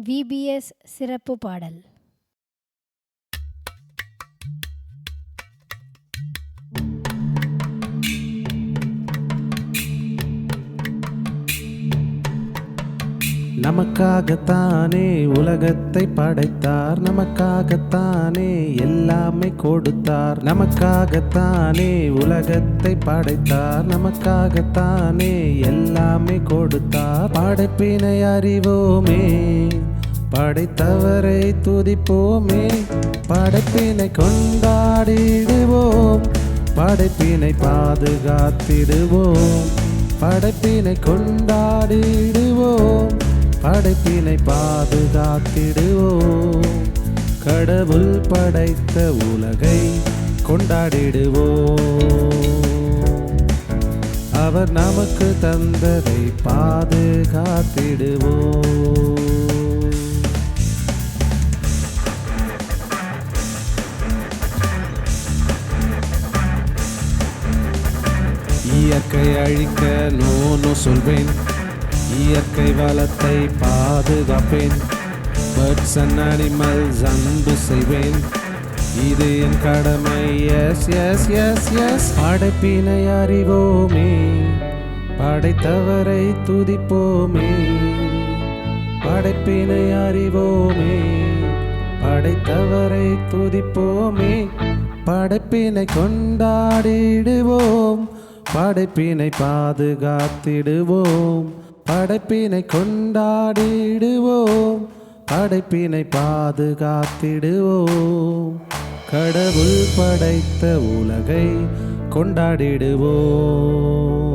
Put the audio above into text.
VBS சிறப்பு பாடல். நமக்காகத்தானே உலகத்தை படைத்தார், நமக்காகத்தானே எல்லாமே கொடுத்தார். நமக்காகத்தானே உலகத்தை படைத்தார், நமக்காகத்தானே எல்லாமே கொடுத்தார். படைப்பினை அறிவோமே, படைத்தவரை துதிப்போமே, படைப்பினை கொண்டாடிடுவோம், படைப்பினை பாதுகாத்திடுவோம், படைப்பினை கொண்டாடிடுவோம், படைப்பினை பாதுகாத்திடுவோம். கடவுள் படைத்த உலகை கொண்டாடிடுவோம், அவர் நமக்கு தந்ததை பாதுகாத்திடுவோம். இயற்கை அழிக்க நோ சொல்வேன், இயற்கை வளத்தை பாதுகாப்பேன், பேர்ட்ஸ் அண்ட் அனிமல்ஸ் அன்பு செய்வேன், இது என் கடமை. Yes yes yes yes. படைப்பினை அறிவோமே, படைத்தவரை துதிப்போமே, படைப்பினை அறிவோமே, படைத்தவரை துதிப்போமே, படைப்பினை கொண்டாடிடுவோம், படைப்பினை பாதுகாத்திடுவோம், படைப்பினை கொண்டாடிடுவோம், படைப்பினை பாதுகாத்திடுவோம். கடவுள் படைத்த உலகை கொண்டாடிடுவோம்.